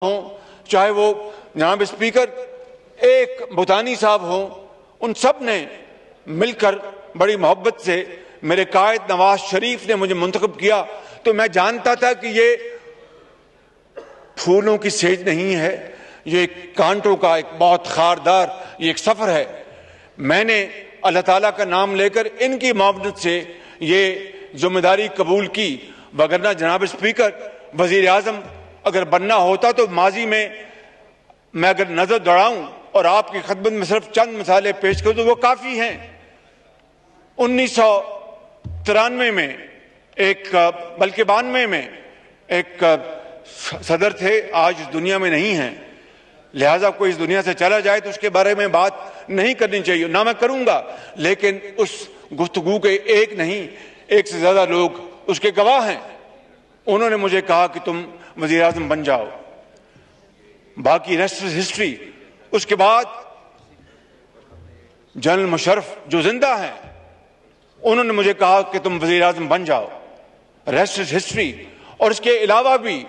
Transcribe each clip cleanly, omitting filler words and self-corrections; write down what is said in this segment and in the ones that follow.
ہوں، چاہے وہ جناب اسپیکر ایک بھوتانی صاحب ہوں، ان سب نے مل کر بڑی محبت سے میرے قائد نواز شریف نے مجھے منتخب کیا۔ تو میں جانتا تھا کہ یہ پھولوں کی سیج نہیں ہے، یہ ایک کانٹوں کا ایک بہت خاردار یہ ایک سفر ہے۔ میں نے اللہ تعالیٰ کا نام لے کر ان کی معاونت سے یہ ذمہ داری قبول کی، وگرنہ جناب اسپیکر وزیر اعظم اگر بننا ہوتا تو ماضی میں اگر نظر دوڑاؤں اور آپ کی خدمت میں صرف چند مثالیں پیش کروں تو وہ کافی ہیں۔ 1993 میں بلکہ 92 میں ایک صدر تھے، آج اس دنیا میں نہیں ہیں، لہٰذا کوئی اس دنیا سے چلا جائے تو اس کے بارے میں بات نہیں کرنی چاہیے، نہ میں کروں گا، لیکن اس گفتگو کے ایک نہیں ایک سے زیادہ لوگ اس کے گواہ ہیں۔ انہوں نے مجھے کہا کہ تم وزیر اعظم بن جاؤ، باقی ریسٹ ہسٹری۔ اس کے بعد جنرل مشرف جو زندہ ہیں انہوں نے مجھے کہا کہ تم وزیر اعظم بن جاؤ، ریسٹ ہسٹری۔ اور اس کے علاوہ بھی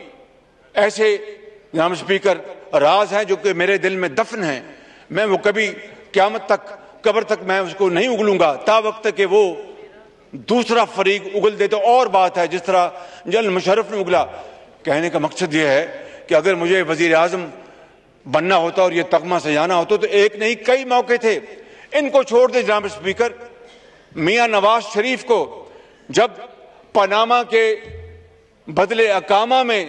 ایسے جناب اسپیکر راز ہیں جو کہ میرے دل میں دفن ہیں، میں وہ کبھی قیامت تک قبر تک میں اس کو نہیں اگلوں گا، تا وقت کہ وہ دوسرا فریق اگل دے تو اور بات ہے، جس طرح جنرل مشرف نے اگلا۔ کہنے کا مقصد یہ ہے کہ اگر مجھے وزیر اعظم بننا ہوتا اور یہ تمغہ سجانا ہوتا تو ایک نہیں کئی موقع تھے۔ ان کو چھوڑ دے جناب اسپیکر، میاں نواز شریف کو جب پاناما کے بدلے اقامہ میں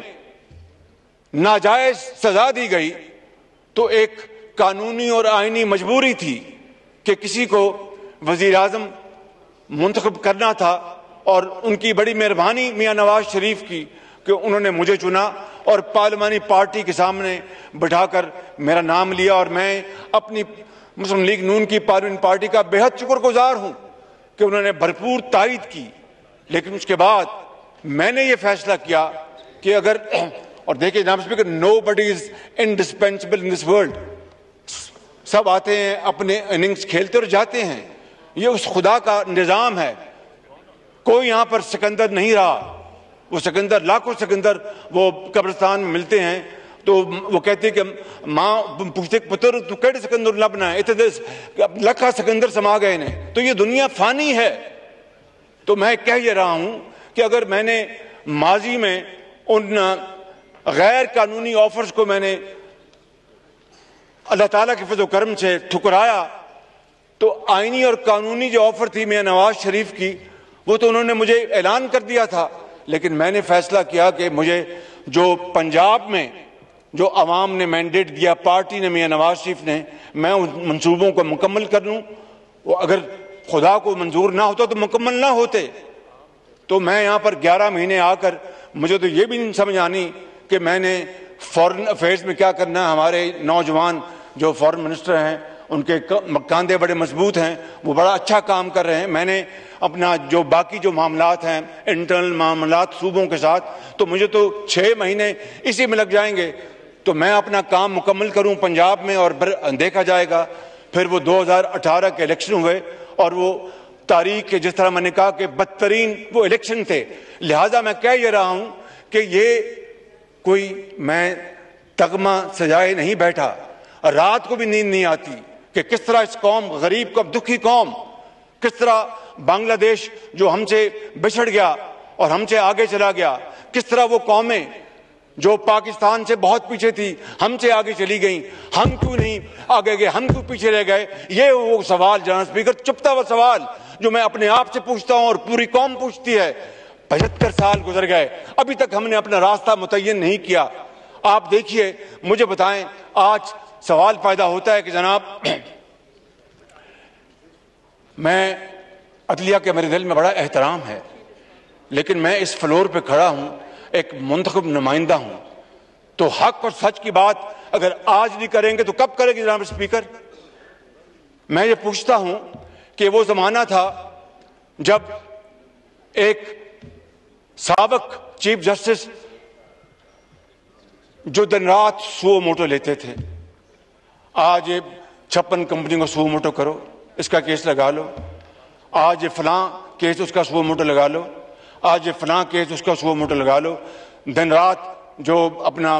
ناجائز سزا دی گئی تو ایک قانونی اور آئینی مجبوری تھی کہ کسی کو وزیر اعظم منتخب کرنا تھا، اور ان کی بڑی مہربانی میاں نواز شریف کی کہ انہوں نے مجھے چنا اور پارلیمانی پارٹی کے سامنے بٹھا کر میرا نام لیا، اور میں اپنی مسلم لیگ نون کی پارلیمانی پارٹی کا بے حد شکر گزار ہوں کہ انہوں نے بھرپور تائید کی۔ لیکن اس کے بعد میں نے یہ فیصلہ کیا کہ اگر، اور دیکھیں جناب speaker, nobody is indispensable in this world، سب آتے ہیں اپنے اننگز کھیلتے اور جاتے ہیں، یہ اس خدا کا نظام ہے۔ کوئی یہاں پر سکندر نہیں رہا، وہ سکندر لاکھوں سکندر وہ قبرستان میں ملتے ہیں تو وہ کہتے ہیں کہ ماں پوچھتے پتر تو کیڑے سکندر لبنا ہے، اتنے لکھا سکندر سما گئے نے، تو یہ دنیا فانی ہے۔ تو میں کہہ یہ رہا ہوں کہ اگر میں نے ماضی میں ان غیر قانونی آفرز کو میں نے اللہ تعالیٰ کے فضل و کرم سے ٹھکرایا، تو آئینی اور قانونی جو آفر تھی میاں نواز شریف کی وہ تو انہوں نے مجھے اعلان کر دیا تھا، لیکن میں نے فیصلہ کیا کہ مجھے جو پنجاب میں جو عوام نے مینڈیٹ دیا، پارٹی نے، میاں نواز شریف نے، میں ان منصوبوں کو مکمل کر لوں۔ وہ اگر خدا کو منظور نہ ہوتا تو مکمل نہ ہوتے۔ تو میں یہاں پر 11 مہینے آ کر مجھے تو یہ بھی نہیں سمجھ آنی کہ میں نے فورن افیئرز میں کیا کرنا ہے۔ ہمارے نوجوان جو فورن منسٹر ہیں ان کے کاندھے بڑے مضبوط ہیں، وہ بڑا اچھا کام کر رہے ہیں۔ میں نے اپنا جو باقی جو معاملات ہیں، انٹرنل معاملات صوبوں کے ساتھ، تو مجھے تو 6 مہینے اسی میں لگ جائیں گے، تو میں اپنا کام مکمل کروں پنجاب میں، اور دیکھا جائے گا۔ پھر وہ 2018 کے الیکشن ہوئے، اور وہ تاریخ کے جس طرح میں نے کہا کہ بدترین وہ الیکشن تھے، لہٰذا میں کہہ یہ رہا ہوں کہ یہ کوئی میں تمغہ سجائے نہیں بیٹھا، رات کو بھی نیند نہیں آتی کہ کس طرح اس قوم غریب کو، دکھی قوم، کس طرح بنگلہ دیش جو ہم سے بچھڑ گیا اور ہم سے آگے چلا گیا، کس طرح وہ قومیں جو پاکستان سے بہت پیچھے تھی ہم سے آگے چلی گئیں، ہم کیوں نہیں آگے گئے، ہم کیوں پیچھے رہ گئے۔ یہ وہ سوال جناب اسپیکر، چپتا ہوا سوال جو میں اپنے آپ سے پوچھتا ہوں اور پوری قوم پوچھتی ہے۔ 75 سال گزر گئے، ابھی تک ہم نے اپنا راستہ متعین نہیں کیا۔ آپ دیکھیے، مجھے بتائیں، آج سوال پیدا ہوتا ہے کہ جناب میں عدلیہ کے میرے دل میں بڑا احترام ہے، لیکن میں اس فلور پہ کھڑا ہوں، ایک منتخب نمائندہ ہوں، تو حق اور سچ کی بات اگر آج نہیں کریں گے تو کب کریں گے جناب اسپیکر؟ میں یہ پوچھتا ہوں کہ وہ زمانہ تھا جب ایک سابق چیف جسٹس جو دن رات سو موٹو لیتے تھے، آج یہ 56 کمپنی کو سو موٹو کرو، اس کا کیس لگا لو، آج یہ فلاں کیس اس کا سو موٹو لگا لو، آج یہ فلاں کیس اس کا سو موٹو لگا لو، دن رات جو اپنا